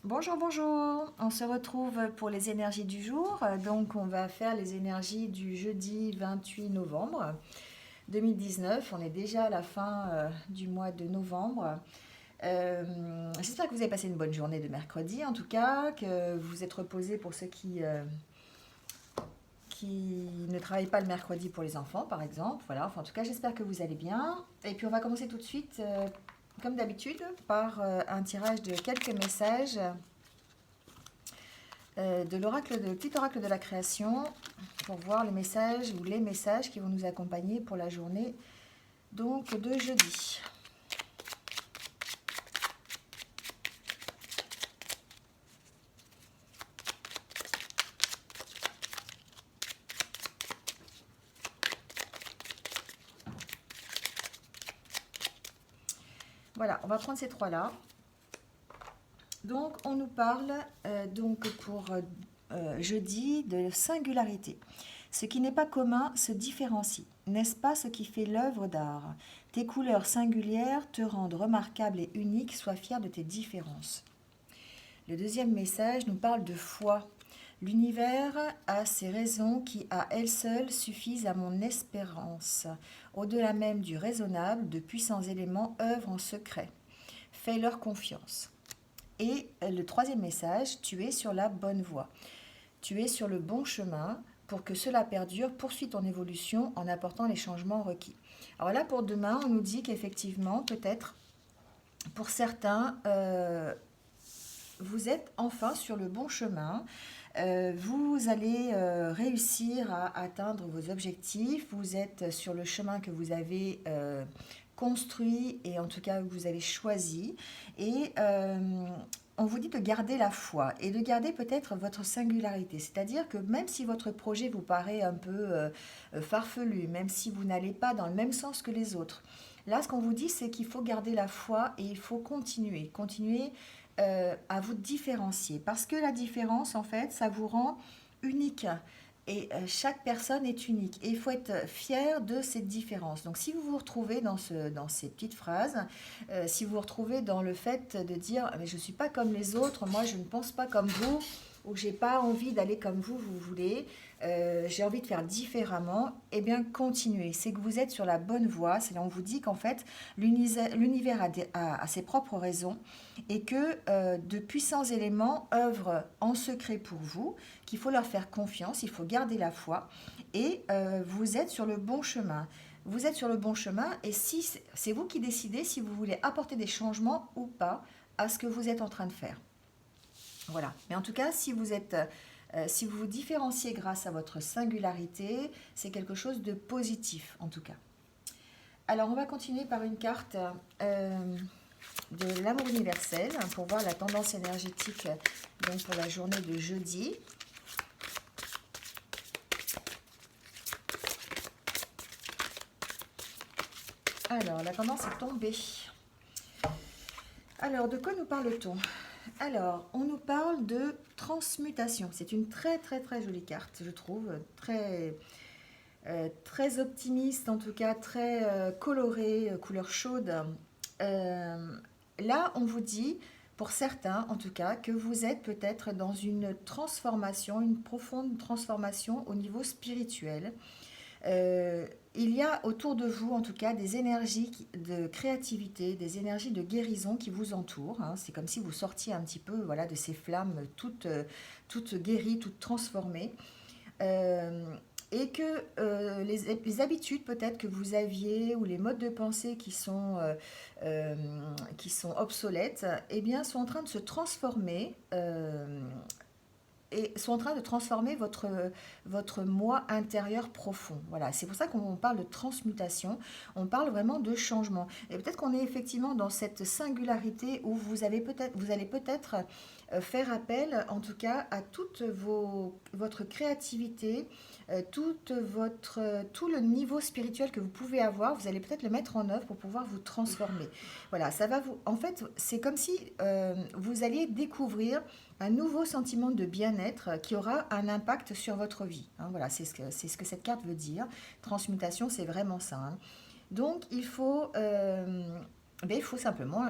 Bonjour, bonjour. On se retrouve pour les énergies du jour. Donc, on va faire les énergies du jeudi 28 novembre 2019. On est déjà à la fin du mois de novembre. J'espère que vous avez passé une bonne journée de mercredi, en tout cas, que vous êtes reposés pour ceux qui ne travaillent pas le mercredi pour les enfants, par exemple. Voilà, enfin, en tout cas, j'espère que vous allez bien. Et puis, on va commencer tout de suite, comme d'habitude, par un tirage de quelques messages de l'oracle, de petit oracle de la création, pour voir les messages ou les messages qui vont nous accompagner pour la journée donc de jeudi. Voilà, on va prendre ces trois-là. Donc, on nous parle donc pour jeudi de singularité. Ce qui n'est pas commun se différencie. N'est-ce pas ce qui fait l'œuvre d'art? Tes couleurs singulières te rendent remarquable et unique, sois fier de tes différences. Le deuxième message nous parle de foi. L'univers a ses raisons qui, à elles seules, suffisent à mon espérance. Au-delà même du raisonnable, de puissants éléments œuvrent en secret. Fais-leur confiance. Et le troisième message, tu es sur la bonne voie. Tu es sur le bon chemin. Pour que cela perdure, poursuis ton évolution en apportant les changements requis. Alors là, pour demain, on nous dit qu'effectivement, peut-être, pour certains, vous êtes enfin sur le bon chemin. Vous allez réussir à atteindre vos objectifs. Vous êtes sur le chemin que vous avez construit et en tout cas que vous avez choisi. Et on vous dit de garder la foi et de garder peut-être votre singularité. C'est-à-dire que même si votre projet vous paraît un peu farfelu, même si vous n'allez pas dans le même sens que les autres, là ce qu'on vous dit c'est qu'il faut garder la foi et il faut continuer. Continuer à vous différencier. Parce que la différence, en fait, ça vous rend unique. Et chaque personne est unique. Et il faut être fier de cette différence. Donc si vous vous retrouvez dans ces petites phrases, si vous vous retrouvez dans le fait de dire mais je ne suis pas comme les autres, moi je ne pense pas comme vous, ou j'ai pas envie d'aller comme vous voulez, j'ai envie de faire différemment, eh bien continuez. C'est que vous êtes sur la bonne voie. C'est là on vous dit qu'en fait l'univers a ses propres raisons et que de puissants éléments œuvrent en secret pour vous, qu'il faut leur faire confiance, il faut garder la foi et vous êtes sur le bon chemin. Vous êtes sur le bon chemin et si c'est vous qui décidez si vous voulez apporter des changements ou pas à ce que vous êtes en train de faire. Voilà. Mais en tout cas, si vous vous différenciez grâce à votre singularité, c'est quelque chose de positif en tout cas. Alors on va continuer par une carte de l'amour universel pour voir la tendance énergétique donc pour la journée de jeudi. Alors, la tendance est tombée. Alors, de quoi nous parle-t-on? Alors, on nous parle de transmutation. C'est une très très très jolie carte, je trouve, très optimiste, en tout cas très colorée, couleur chaude. Là, on vous dit, pour certains en tout cas, que vous êtes peut-être dans une transformation, une profonde transformation au niveau spirituel. Il y a autour de vous, en tout cas, des énergies de créativité, des énergies de guérison qui vous entourent, hein. C'est comme si vous sortiez un petit peu voilà, de ces flammes toutes guéries, toutes transformées. Euh, et que les habitudes peut-être que vous aviez ou les modes de pensée euh, qui sont obsolètes, eh bien, sont en train de se transformer et sont en train de transformer votre moi intérieur profond. Voilà, c'est pour ça qu'on parle de transmutation, on parle vraiment de changement. Et peut-être qu'on est effectivement dans cette singularité où vous allez peut-être faire appel, en tout cas, à votre créativité, tout le niveau spirituel que vous pouvez avoir, vous allez peut-être le mettre en œuvre pour pouvoir vous transformer. Voilà, ça va vous. En fait, c'est comme si vous alliez découvrir un nouveau sentiment de bien-être qui aura un impact sur votre vie. Hein, voilà, c'est ce que cette carte veut dire. Transmutation, c'est vraiment ça. Hein. Donc, il faut simplement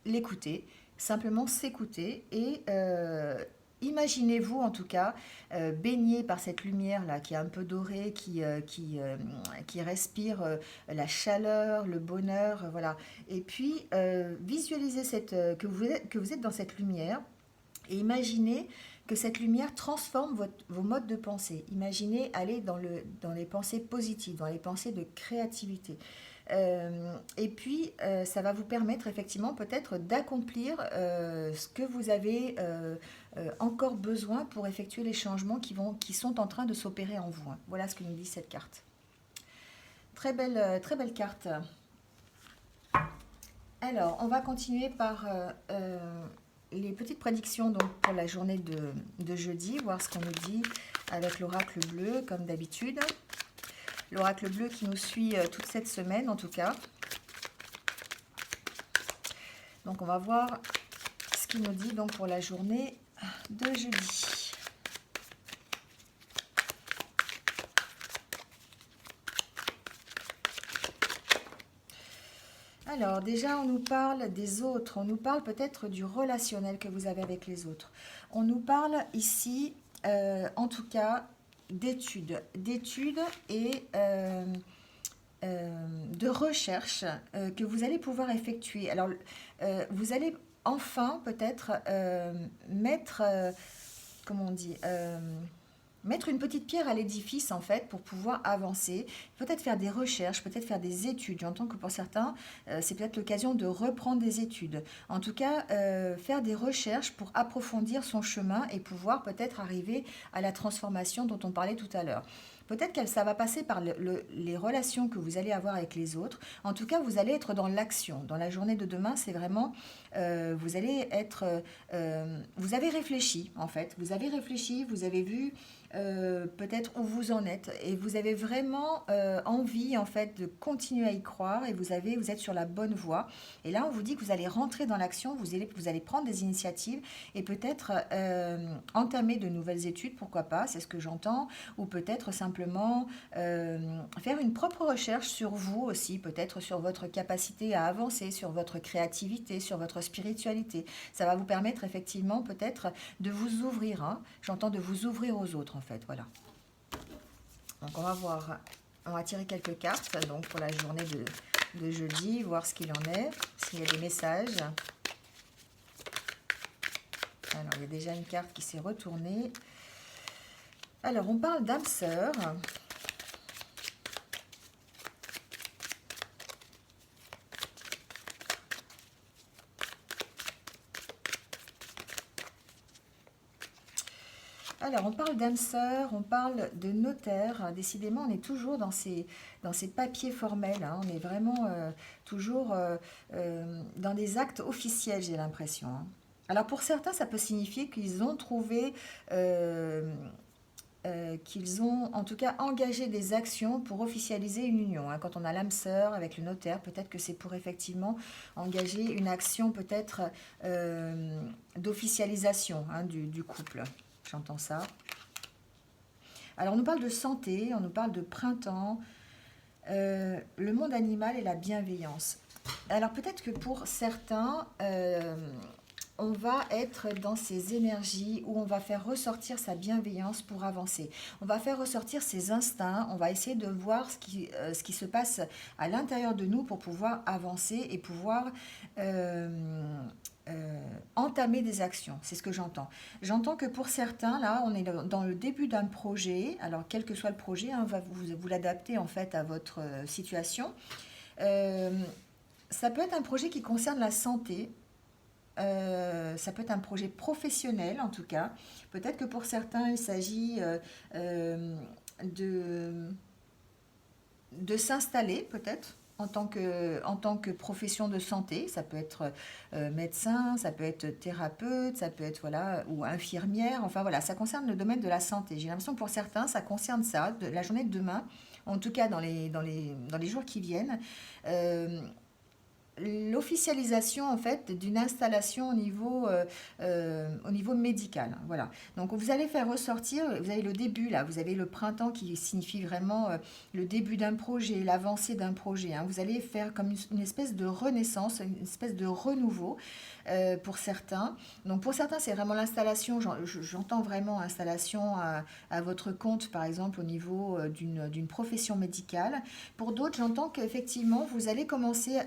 l'écouter simplement s'écouter et imaginez-vous en tout cas baigné par cette lumière-là qui est un peu dorée, qui respire la chaleur, le bonheur, voilà. Et puis visualisez que vous êtes dans cette lumière et imaginez que cette lumière transforme vos modes de pensée. Imaginez aller dans les pensées positives, dans les pensées de créativité. Et puis, ça va vous permettre effectivement peut-être d'accomplir ce que vous avez encore besoin pour effectuer les changements qui sont en train de s'opérer en vous, hein. Voilà ce que nous dit cette carte. Très belle carte. Alors, on va continuer par les petites prédictions donc, pour la journée de jeudi, voir ce qu'on nous dit avec l'oracle bleu, comme d'habitude. L'oracle bleu qui nous suit toute cette semaine, en tout cas. Donc, on va voir ce qu'il nous dit donc, pour la journée de jeudi. Alors, déjà, on nous parle des autres, on nous parle peut-être du relationnel que vous avez avec les autres. On nous parle ici, en tout cas, d'études et de recherches que vous allez pouvoir effectuer. Alors, vous allez enfin peut-être mettre, comment on dit, mettre une petite pierre à l'édifice en fait pour pouvoir avancer, peut-être faire des recherches, peut-être faire des études. J'entends que pour certains, c'est peut-être l'occasion de reprendre des études. En tout cas, faire des recherches pour approfondir son chemin et pouvoir peut-être arriver à la transformation dont on parlait tout à l'heure. Peut-être que ça va passer par les relations que vous allez avoir avec les autres. En tout cas, vous allez être dans l'action. Dans la journée de demain, c'est vraiment, vous allez être, vous avez réfléchi en fait. Vous avez réfléchi, vous avez vu peut-être où vous en êtes et vous avez vraiment envie en fait de continuer à y croire et vous êtes sur la bonne voie. Et là, on vous dit que vous allez rentrer dans l'action, vous allez prendre des initiatives et peut-être entamer de nouvelles études, pourquoi pas, c'est ce que j'entends, ou peut-être simplement faire une propre recherche sur vous aussi, peut-être sur votre capacité à avancer, sur votre créativité, sur votre spiritualité. Ça va vous permettre effectivement peut-être de vous ouvrir, hein. J'entends de vous ouvrir aux autres en fait, voilà. Donc on va tirer quelques cartes donc pour la journée de jeudi, voir ce qu'il en est, s'il y a des messages. Alors il y a déjà une carte qui s'est retournée. Alors on parle d'âme sœur. Alors, on parle d'âme sœur, on parle de notaire. Décidément, on est toujours dans ces papiers formels, hein. On est vraiment toujours dans des actes officiels, j'ai l'impression, hein. Alors, pour certains, ça peut signifier qu'ils ont trouvé, qu'ils ont en tout cas engagé des actions pour officialiser une union, hein. Quand on a l'âme sœur avec le notaire, peut-être que c'est pour effectivement engager une action peut-être d'officialisation, hein, du couple. J'entends ça. Alors, on nous parle de santé, on nous parle de printemps, le monde animal et la bienveillance. Alors, peut-être que pour certains, on va être dans ces énergies où on va faire ressortir sa bienveillance pour avancer. On va faire ressortir ses instincts, on va essayer de voir ce qui se passe à l'intérieur de nous pour pouvoir avancer et pouvoir entamer des actions. C'est ce que j'entends. J'entends que pour certains, là, on est dans le début d'un projet. Alors, quel que soit le projet, hein, vous l'adaptez en fait à votre situation. Ça peut être un projet qui concerne la santé. Ça peut être un projet professionnel en tout cas. Peut-être que pour certains, il s'agit de s'installer peut-être en tant que profession de santé. Ça peut être médecin, ça peut être thérapeute, ça peut être voilà, ou infirmière. Enfin voilà, ça concerne le domaine de la santé. J'ai l'impression que pour certains, ça concerne ça, la journée de demain, en tout cas dans les jours qui viennent. l'officialisation en fait d'une installation au niveau médical. Voilà. Donc vous allez faire ressortir, vous avez le début là, vous avez le printemps qui signifie vraiment le début d'un projet, l'avancée d'un projet. Hein. Vous allez faire comme une espèce de renaissance, une espèce de renouveau pour certains. Donc pour certains, c'est vraiment l'installation, j'entends vraiment installation à votre compte, par exemple au niveau d'une profession médicale. Pour d'autres, j'entends qu'effectivement, vous allez commencer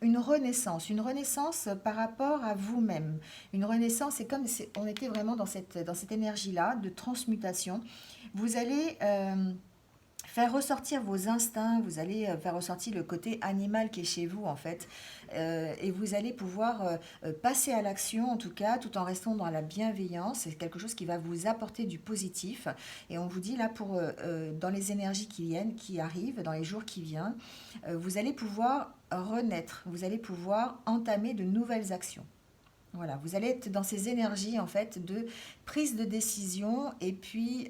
une renaissance par rapport à vous-même. Une renaissance, c'est comme si on était vraiment dans cette énergie-là de transmutation. Vous allez faire ressortir vos instincts, vous allez faire ressortir le côté animal qui est chez vous en fait, et vous allez pouvoir passer à l'action en tout cas, tout en restant dans la bienveillance. C'est quelque chose qui va vous apporter du positif. Et on vous dit là pour dans les énergies qui viennent, qui arrivent, dans les jours qui viennent, vous allez pouvoir renaître, vous allez pouvoir entamer de nouvelles actions. Voilà, vous allez être dans ces énergies en fait de prise de décision et puis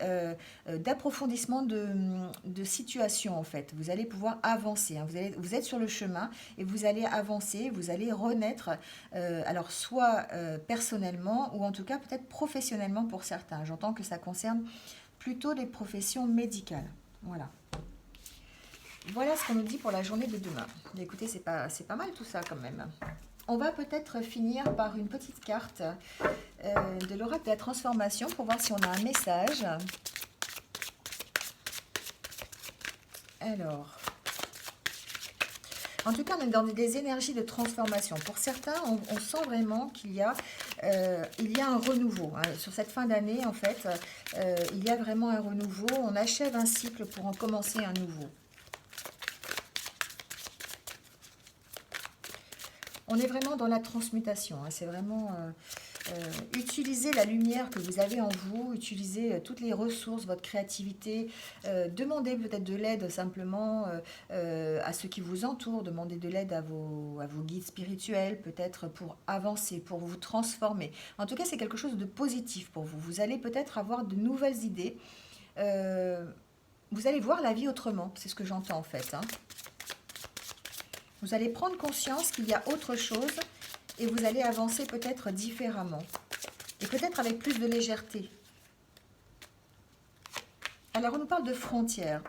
d'approfondissement de situation en fait. Vous allez pouvoir avancer, hein. Vous êtes sur le chemin et vous allez avancer, vous allez renaître, alors soit personnellement ou en tout cas peut-être professionnellement pour certains. J'entends que ça concerne plutôt les professions médicales. Voilà. Voilà ce qu'on nous dit pour la journée de demain. Mais écoutez, c'est pas mal tout ça quand même. On va peut-être finir par une petite carte de l'oracle de la transformation pour voir si on a un message. Alors, en tout cas, on est dans des énergies de transformation. Pour certains, on sent vraiment qu'il y a un renouveau. Hein. Sur cette fin d'année, en fait, il y a vraiment un renouveau. On achève un cycle pour en commencer un nouveau. On est vraiment dans la transmutation. Hein. C'est vraiment utiliser la lumière que vous avez en vous, utiliser toutes les ressources, votre créativité, demander peut-être de l'aide simplement à ceux qui vous entourent, demander de l'aide à vos guides spirituels, peut-être pour avancer, pour vous transformer. En tout cas, c'est quelque chose de positif pour vous. Vous allez peut-être avoir de nouvelles idées. Vous allez voir la vie autrement, c'est ce que j'entends en fait. Hein. Vous allez prendre conscience qu'il y a autre chose et vous allez avancer peut-être différemment. Et peut-être avec plus de légèreté. Alors on nous parle de frontières.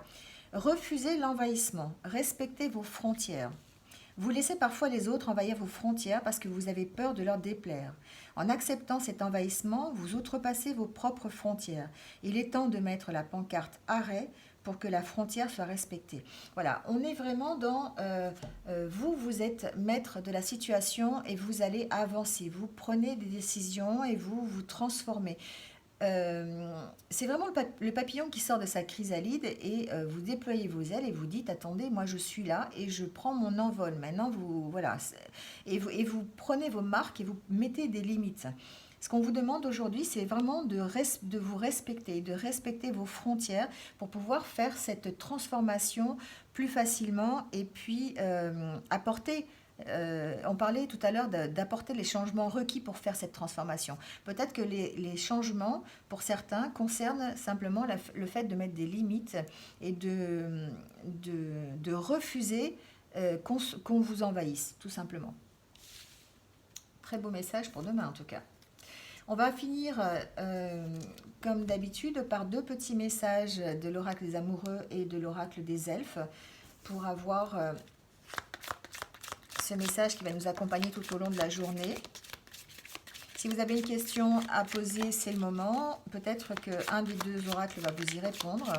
Refusez l'envahissement. Respectez vos frontières. Vous laissez parfois les autres envahir vos frontières parce que vous avez peur de leur déplaire. En acceptant cet envahissement, vous outrepassez vos propres frontières. Il est temps de mettre la pancarte « Arrêt » pour que la frontière soit respectée. Voilà, on est vraiment dans... vous êtes maître de la situation et vous allez avancer. Vous prenez des décisions et vous vous transformez. C'est vraiment le papillon qui sort de sa chrysalide et vous déployez vos ailes et vous dites attendez, moi je suis là et je prends mon envol. Maintenant, vous voilà, et vous prenez vos marques et vous mettez des limites. Ce qu'on vous demande aujourd'hui, c'est vraiment de vous respecter, de respecter vos frontières pour pouvoir faire cette transformation plus facilement et puis apporter. On parlait tout à l'heure d'apporter les changements requis pour faire cette transformation. Peut-être que les changements, pour certains, concernent simplement le fait de mettre des limites et de refuser qu'on vous envahisse, tout simplement. Très beau message pour demain, en tout cas. On va finir, comme d'habitude, par deux petits messages de l'oracle des amoureux et de l'oracle des elfes pour avoir ce message qui va nous accompagner tout au long de la journée. Si vous avez une question à poser, c'est le moment. Peut-être qu'un des deux oracles va vous y répondre.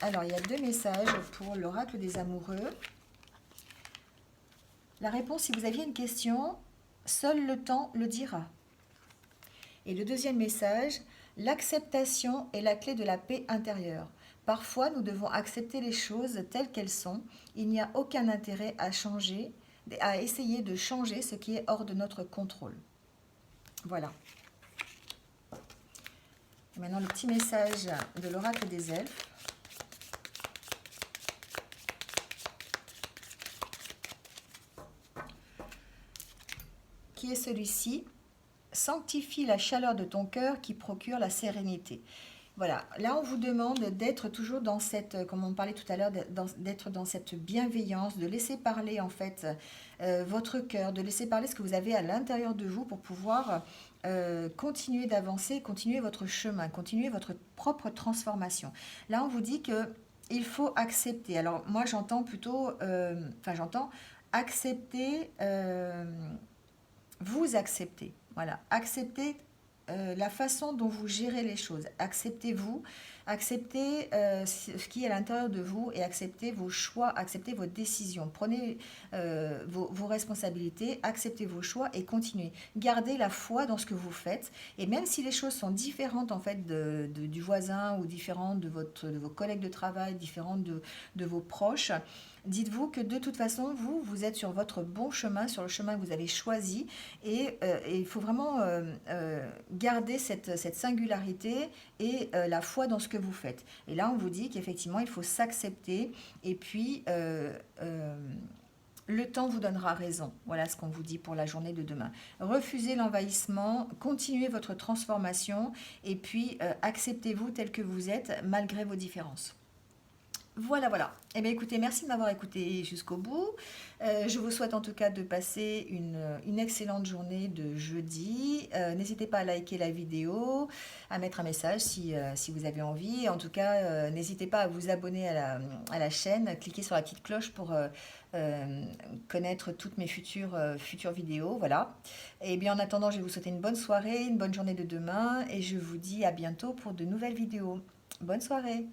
Alors, il y a deux messages pour l'oracle des amoureux. La réponse, si vous aviez une question, seul le temps le dira. Et le deuxième message, l'acceptation est la clé de la paix intérieure. Parfois, nous devons accepter les choses telles qu'elles sont. Il n'y a aucun intérêt à changer, à essayer de changer ce qui est hors de notre contrôle. Voilà. Et maintenant, le petit message de l'oracle des elfes. Qui est celui-ci ? Sanctifie la chaleur de ton cœur qui procure la sérénité. Voilà, là on vous demande d'être toujours dans cette, comme on parlait tout à l'heure, d'être dans cette bienveillance, de laisser parler en fait votre cœur, de laisser parler ce que vous avez à l'intérieur de vous pour pouvoir continuer d'avancer, continuer votre chemin, continuer votre propre transformation. Là on vous dit que il faut accepter. Alors moi j'entends plutôt, enfin j'entends accepter, vous accepter. Voilà, accepter la façon dont vous gérez les choses. Acceptez-vous, acceptez ce qui est à l'intérieur de vous et acceptez vos choix, acceptez vos décisions. Prenez vos responsabilités, acceptez vos choix et continuez. Gardez la foi dans ce que vous faites. Et même si les choses sont différentes en fait du voisin ou différentes de vos collègues de travail, différentes de vos proches, dites-vous que de toute façon, vous êtes sur votre bon chemin, sur le chemin que vous avez choisi et il faut vraiment garder cette singularité et la foi dans ce que vous faites. Et là, on vous dit qu'effectivement, il faut s'accepter et puis le temps vous donnera raison. Voilà ce qu'on vous dit pour la journée de demain. Refusez l'envahissement, continuez votre transformation et puis acceptez-vous tel que vous êtes malgré vos différences. Voilà, voilà. Eh bien, écoutez, merci de m'avoir écouté jusqu'au bout. Je vous souhaite en tout cas de passer une excellente journée de jeudi. N'hésitez pas à liker la vidéo, à mettre un message si vous avez envie. En tout cas, n'hésitez pas à vous abonner à la chaîne. Cliquez sur la petite cloche pour connaître toutes mes futures vidéos. Voilà. Et bien, en attendant, je vais vous souhaiter une bonne soirée, une bonne journée de demain et je vous dis à bientôt pour de nouvelles vidéos. Bonne soirée!